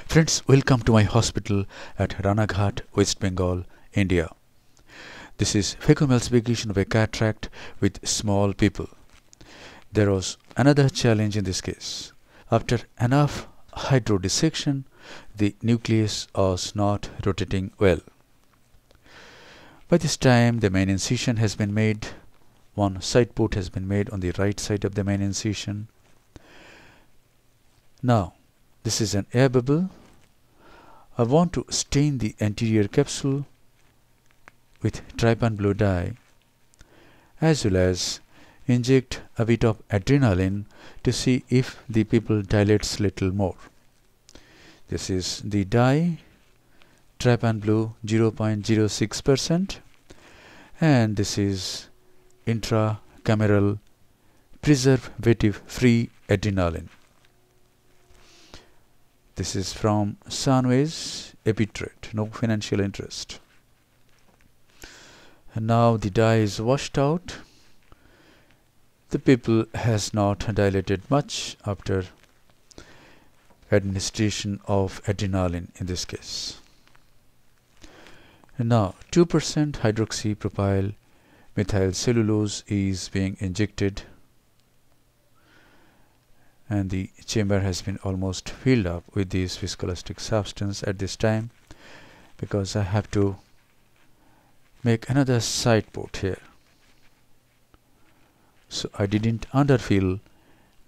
Friends, welcome to my hospital at Ranaghat, West Bengal, India. This is phacoemulsification of a cataract with small pupil. There was another challenge in this case. After enough hydrodissection, the nucleus was not rotating well. By this time, the main incision has been made. One side port has been made on the right side of the main incision. Now, this is an air bubble. I want to stain the anterior capsule with trypan blue dye as well as inject a bit of adrenaline to see if the pupil dilates little more. This is the dye, trypan blue 0.06%, and this is intracameral preservative-free adrenaline. This is from Sunways Epitrade, no financial interest. And now the dye is washed out. The pupil has not dilated much after administration of adrenaline in this case. And now 2% hydroxypropyl methyl cellulose is being injected, and the chamber has been almost filled up with this viscoelastic substance at this time, because I have to make another side port here. So I didn't underfill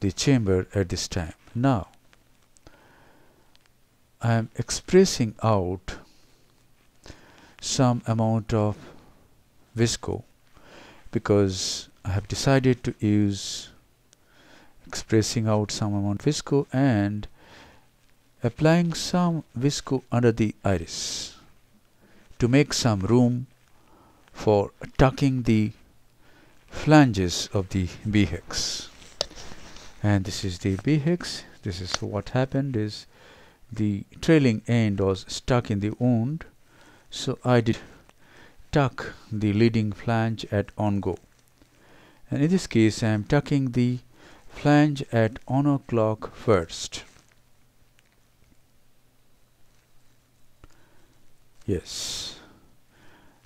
the chamber at this time. Now I am expressing out some amount of visco because I have decided to use expressing out some amount of visco and applying some visco under the iris to make some room for tucking the flanges of the B hex. And this is the B hex. This is what happened is the trailing end was stuck in the wound, so I did tuck the leading flange at on-go, and in this case I am tucking the flange at on-o'clock first. Yes,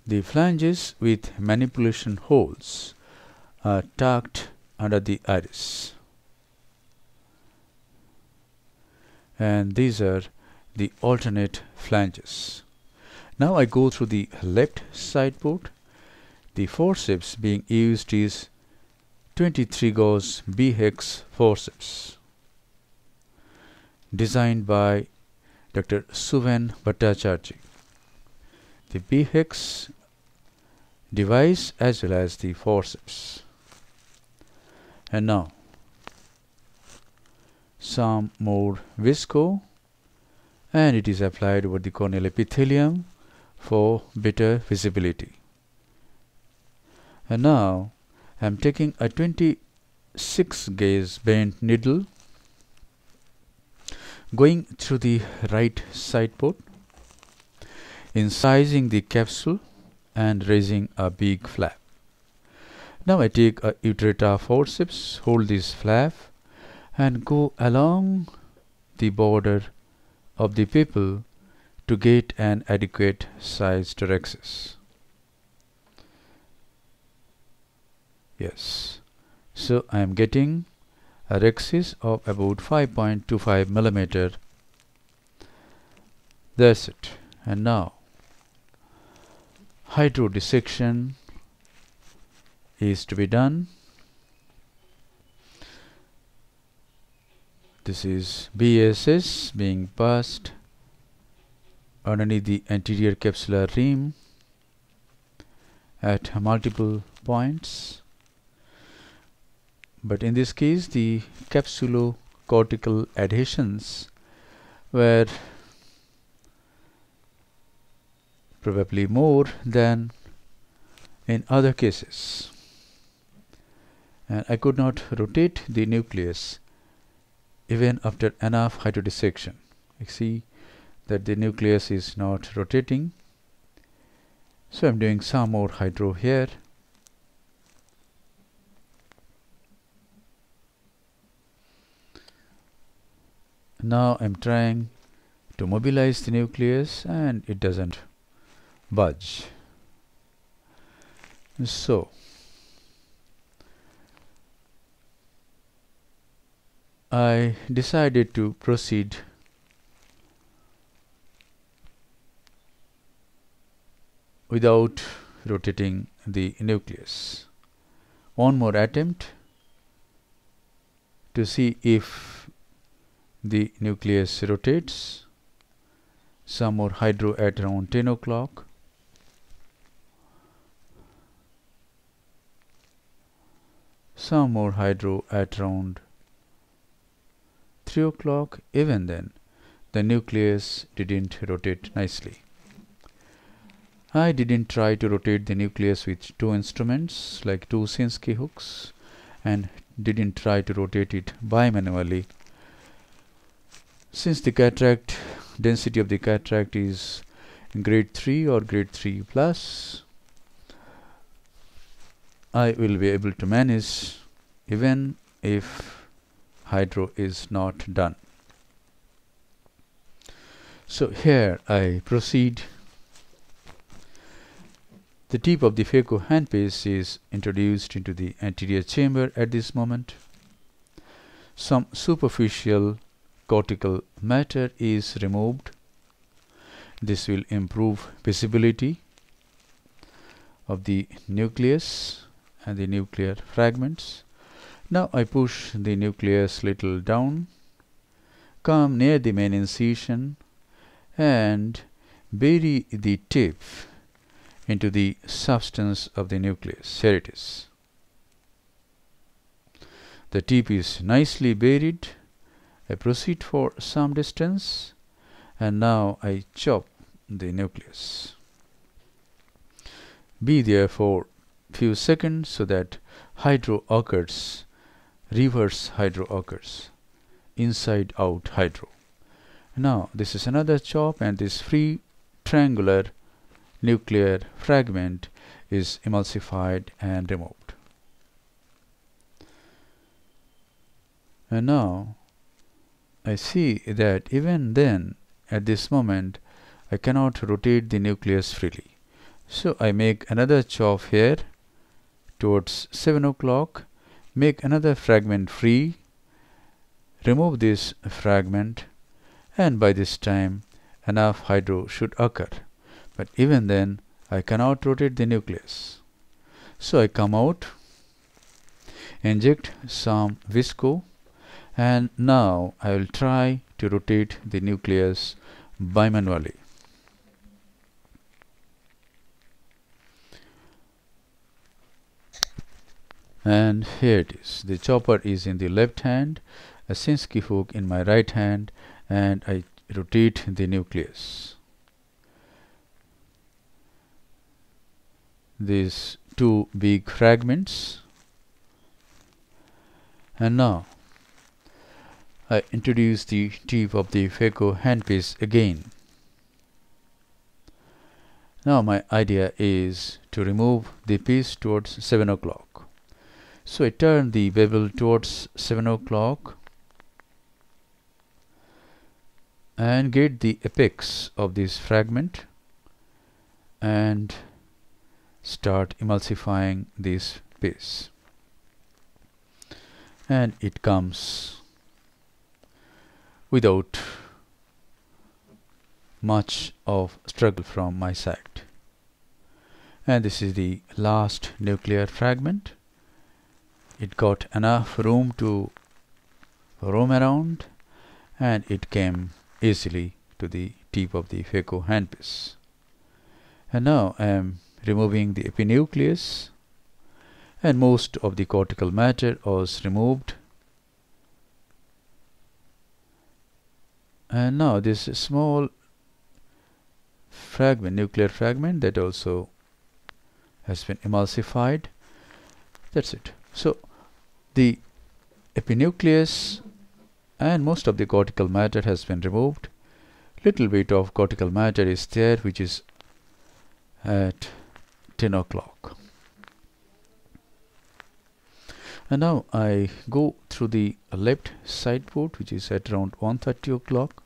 the flanges with manipulation holes are tucked under the iris, and these are the alternate flanges. Now I go through the left side port. The forceps being used is 23 gauge B hex forceps designed by Dr. Suven Bhattacharjee. The B hex device as well as the forceps. And now some more visco, and it is applied over the corneal epithelium for better visibility. And now I am taking a 26 gauge bent needle, going through the right side port, incising the capsule and raising a big flap. Now I take a utrata forceps, hold this flap and go along the border of the pupil to get an adequate sized rhexis. Yes, so I am getting a rhexis of about 5.25 millimeter. That's it. And now hydrodissection is to be done. This is BSS being passed underneath the anterior capsular rim at multiple points, but in this case the capsulocortical adhesions were probably more than in other cases, and I could not rotate the nucleus even after enough hydrodissection. You see that the nucleus is not rotating, so I'm doing some more hydro here. Now I'm trying to mobilize the nucleus, and it doesn't budge. So I decided to proceed without rotating the nucleus. One more attempt to see if the nucleus rotates. Some more hydro at around 10 o'clock. Some more hydro at around 3 o'clock. Even then, the nucleus didn't rotate nicely. I didn't try to rotate the nucleus with two instruments like two Sinskey hooks, and didn't try to rotate it bimanually. Since the cataract density of the cataract is grade 3 or grade 3 plus, I will be able to manage even if hydro is not done. So here I proceed. The tip of the phaco handpiece is introduced into the anterior chamber at this moment. Some superficial cortical matter is removed. This will improve visibility of the nucleus and the nuclear fragments. Now I push the nucleus little down, come near the main incision, and bury the tip into the substance of the nucleus. Here it is. The tip is nicely buried. I proceed for some distance, and now I chop the nucleus. Be there for few seconds so that hydro occurs, reverse hydro occurs, inside out hydro. Now this is another chop, and this free triangular nuclear fragment is emulsified and removed. And now I see that even then, at this moment, I cannot rotate the nucleus freely. So I make another chop here towards 7 o'clock, make another fragment free, remove this fragment, and by this time enough hydro should occur. But even then I cannot rotate the nucleus. So I come out, inject some visco, and now I will try to rotate the nucleus bimanually. And here it is. The chopper is in the left hand, a Sinskey hook in my right hand, and I rotate the nucleus. These two big fragments, and now I introduce the tip of the phaco handpiece again. Now my idea is to remove the piece towards 7 o'clock. So I turn the bevel towards 7 o'clock and get the apex of this fragment and start emulsifying this piece, and it comes without much of struggle from my side. And this is the last nuclear fragment. It got enough room to roam around, and it came easily to the tip of the phaco handpiece. And now I am removing the epinucleus, and most of the cortical matter was removed. And now this small fragment, nuclear fragment, that also has been emulsified. That's it. So the epinucleus and most of the cortical matter has been removed. Little bit of cortical matter is there, which is at 10 o'clock. And now I go through the left side port, which is at around 1:30 o'clock,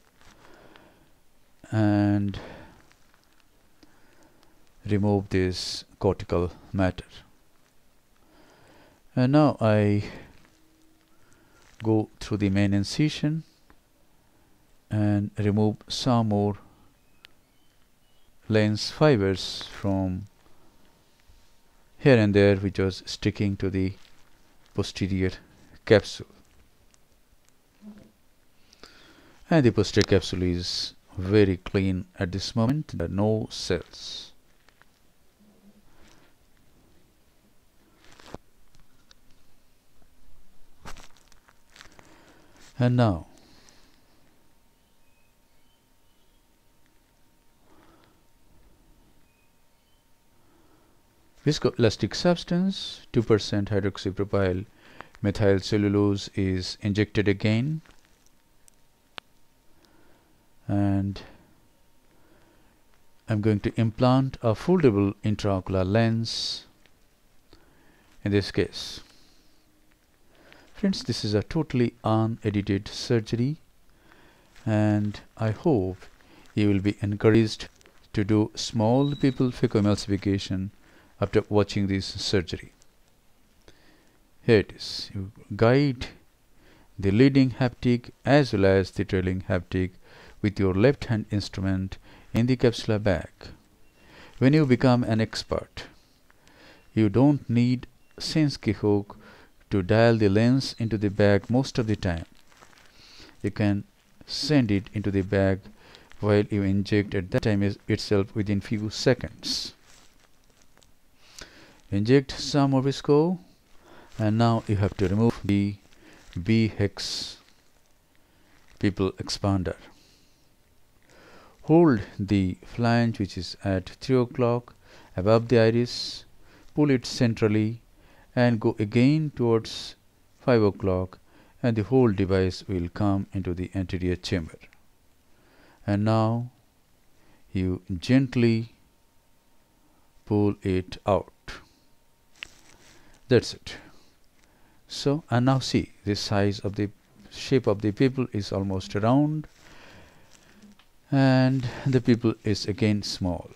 and remove this cortical matter. And now I go through the main incision and remove some more lens fibers from here and there, which was sticking to the posterior capsule. And the posterior capsule is very clean at this moment. There are no cells. And now viscoelastic substance 2% hydroxypropyl methyl cellulose is injected again, and I'm going to implant a foldable intraocular lens in this case. Friends, this is a totally unedited surgery, and I hope you will be encouraged to do small pupil phacoemulsification after watching this surgery. Here it is. You guide the leading haptic as well as the trailing haptic with your left hand instrument in the capsular bag. When you become an expert, you don't need Sensky hook to dial the lens into the bag most of the time. You can send it into the bag while you inject at that time itself within few seconds. Inject some more visco, and now you have to remove the B-hex pupil expander. Hold the flange which is at 3 o'clock above the iris, pull it centrally and go again towards 5 o'clock, and the whole device will come into the anterior chamber. And now you gently pull it out. That's it. So, and now see, the size of the shape of the pupil is almost round, and the pupil is again small.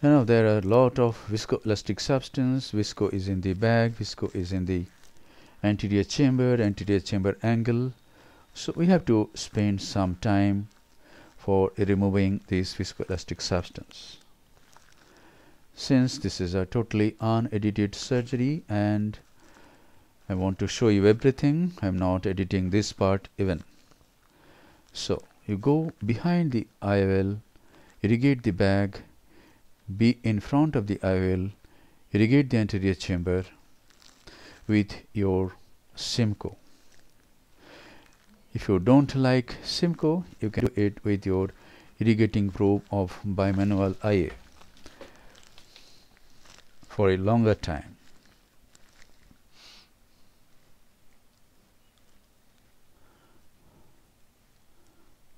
And now there are a lot of viscoelastic substance. Visco is in the bag, visco is in the anterior chamber angle. So we have to spend some time for removing this viscoelastic substance. Since this is a totally unedited surgery and I want to show you everything, I am not editing this part even. So you go behind the IOL, irrigate the bag, be in front of the IOL, irrigate the anterior chamber with your Simcoe. If you don't like Simcoe, you can do it with your irrigating probe of bimanual IA for a longer time.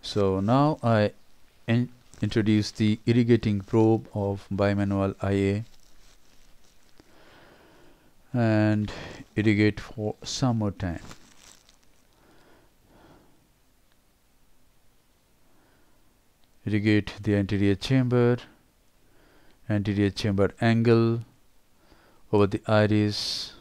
So now I introduce the irrigating probe of bimanual IA and irrigate for some more time. Irrigate the anterior chamber angle over the iris.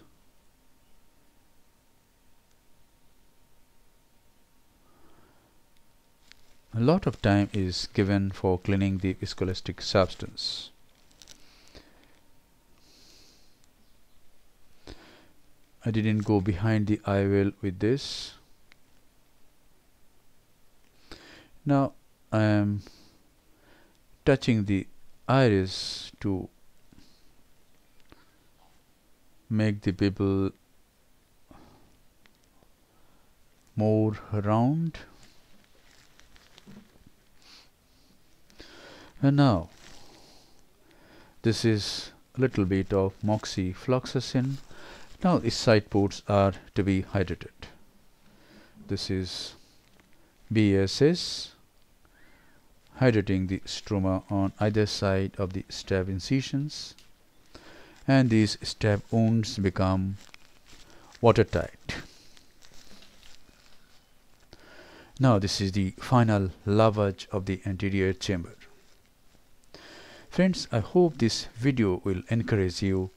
A lot of time is given for cleaning the viscoelastic substance. I didn't go behind the IOL with this. Now I am touching the iris to make the pupil more round. And now this is a little bit of moxifloxacin. Now the side ports are to be hydrated. This is BSS, hydrating the stroma on either side of the stab incisions, and these stab wounds become watertight. Now this is the final lavage of the anterior chamber. Friends, I hope this video will encourage you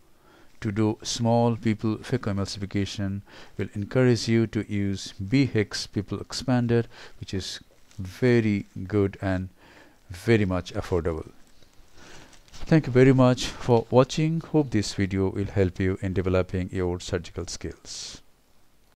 to do small pupil phacoemulsification, will encourage you to use B-Hex pupil expander, which is very good and very much affordable. Thank you very much for watching. Hope this video will help you in developing your surgical skills.